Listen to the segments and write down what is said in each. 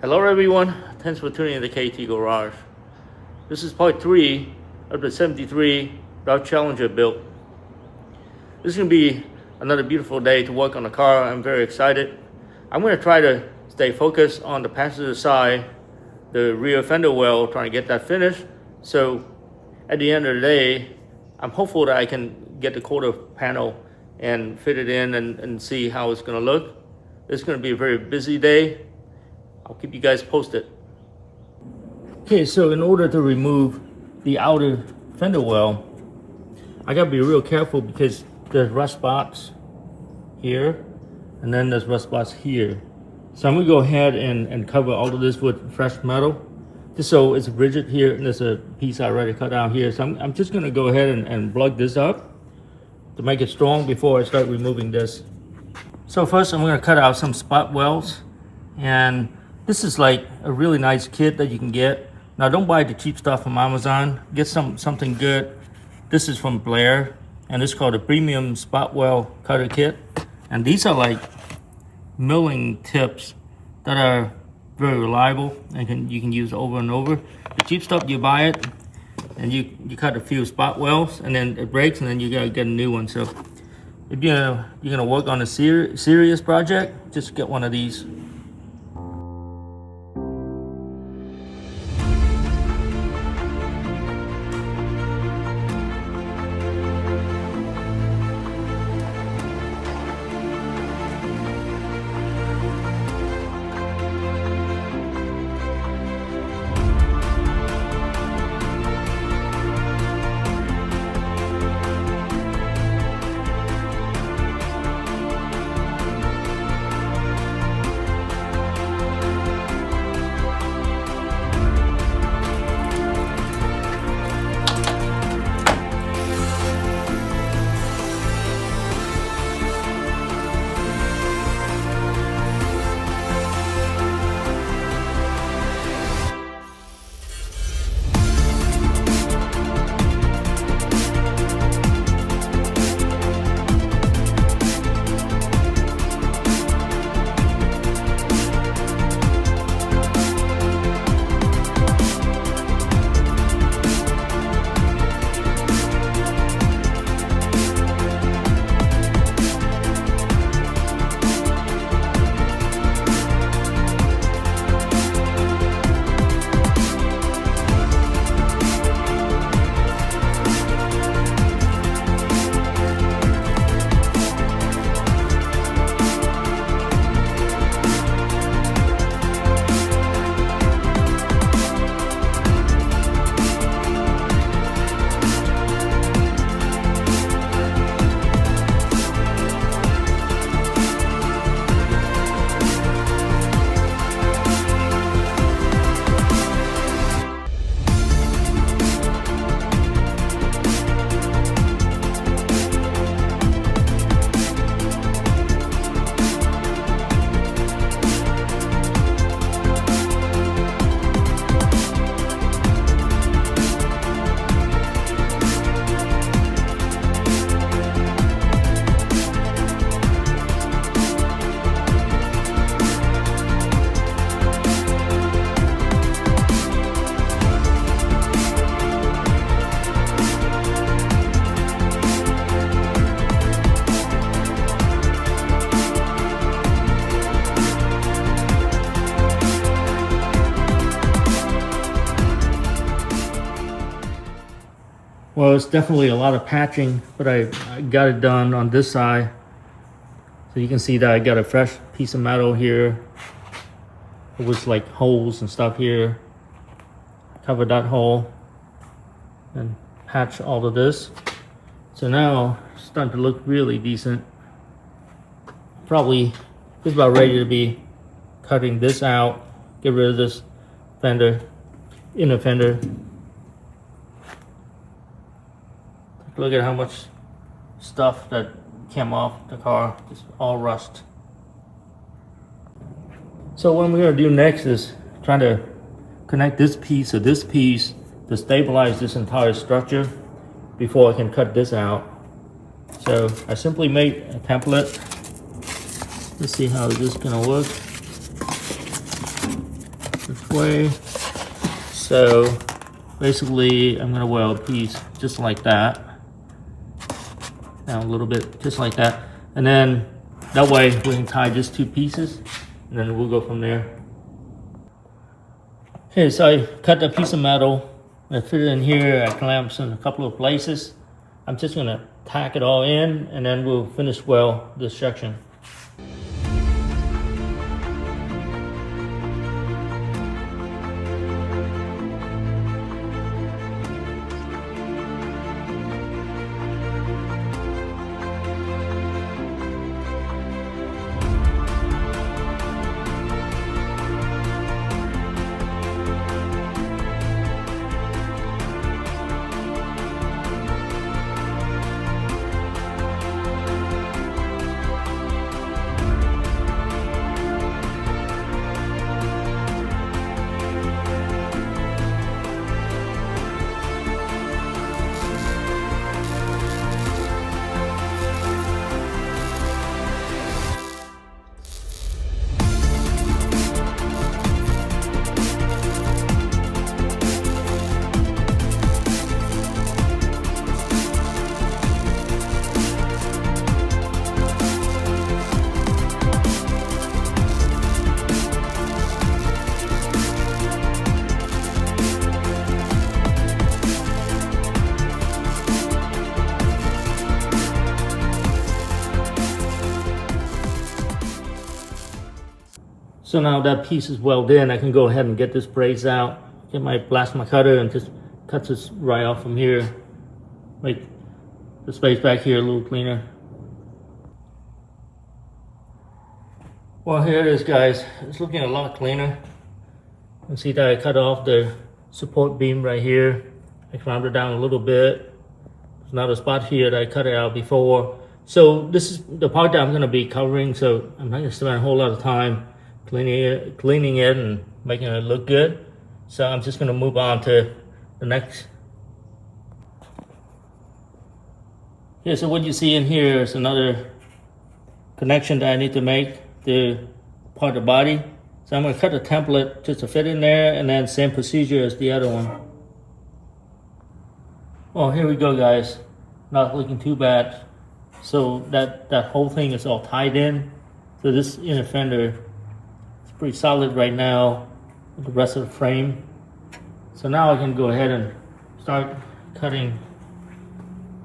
Hello everyone, thanks for tuning in to KT Garage. This is part 3 of the 73 Dodge Challenger build. This is going to be another beautiful day to work on the car. I'm very excited. I'm going to try to stay focused on the passenger side, the rear fender well, trying to get that finished. So at the end of the day, I'm hopeful that I can get the quarter panel and fit it in and see how it's going to look. It's going to be a very busy day. I'll keep you guys posted. Okay, so in order to remove the outer fender well, I gotta be real careful because there's rust spots here, and then there's rust spots here. So I'm gonna go ahead and cover all of this with fresh metal, just so it's rigid here, and there's a piece I already cut out here. So I'm just gonna go ahead and plug this up to make it strong before I start removing this. So first I'm gonna cut out some spot welds, and this is like a really nice kit that you can get. Now don't buy the cheap stuff from Amazon. Get something good. This is from Blair, and it's called a premium spot weld cutter kit. And these are like milling tips that are very reliable and you can use over and over. The cheap stuff, you buy it and you cut a few spot welds and then it breaks and then you gotta get a new one. So if you're gonna work on a serious project, just get one of these. Well, it's definitely a lot of patching, but I got it done on this side. So you can see that I got a fresh piece of metal here. It was like holes and stuff here. Covered that hole and patch all of this. So now it's starting to look really decent. Probably just about ready to be cutting this out. Get rid of this fender, inner fender. Look at how much stuff that came off the car, just all rust. So what I'm gonna do next is try to connect this piece to this piece to stabilize this entire structure before I can cut this out. So I simply made a template. Let's see how this is gonna work. way. So basically I'm gonna weld a piece just like that, down a little bit, just like that, and then that way we can tie just 2 pieces, and then we'll go from there. Okay, so I cut a piece of metal, I fit it in here, I clamps in a couple of places. I'm just gonna tack it all in, and then we'll finish weld this section. So now that piece is welded in, I can go ahead and get this brace out, get my plasma cutter and just cut this right off from here. Make the space back here a little cleaner. Well, here it is, guys. It's looking a lot cleaner. You can see that I cut off the support beam right here. I climbed it down a little bit. There's another spot here that I cut it out before. So this is the part that I'm going to be covering, so I'm not going to spend a whole lot of time cleaning it and making it look good. So I'm just going to move on to the next. Yeah, so what you see in here is another connection that I need to make to part of the body. So I'm going to cut a template just to fit in there, and then same procedure as the other one. Well, here we go, guys. Not looking too bad. So that whole thing is all tied in. So this inner fender is pretty solid right now with the rest of the frame. So now I can go ahead and start cutting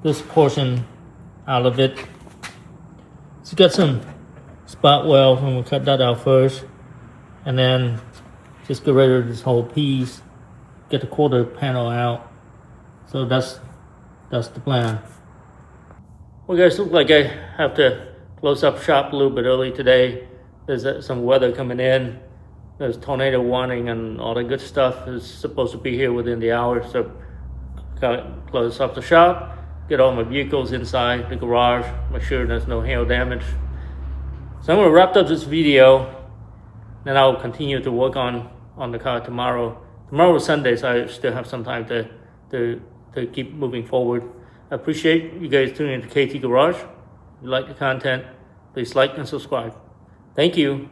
this portion out of it. It's got some spot weld, and we'll cut that out first, and then just get rid of this whole piece, get the quarter panel out. So that's the plan. Well, guys, look like I have to close up shop a little bit early today. There's some weather coming in. There's tornado warning and all the good stuff is supposed to be here within the hour. So gotta close up the shop, get all my vehicles inside the garage, make sure there's no hail damage. So I'm gonna wrap up this video, then I'll continue to work on the car tomorrow. Tomorrow is Sunday, so I still have some time to keep moving forward. I appreciate you guys tuning into KT Garage. If you like the content, please like and subscribe. Thank you.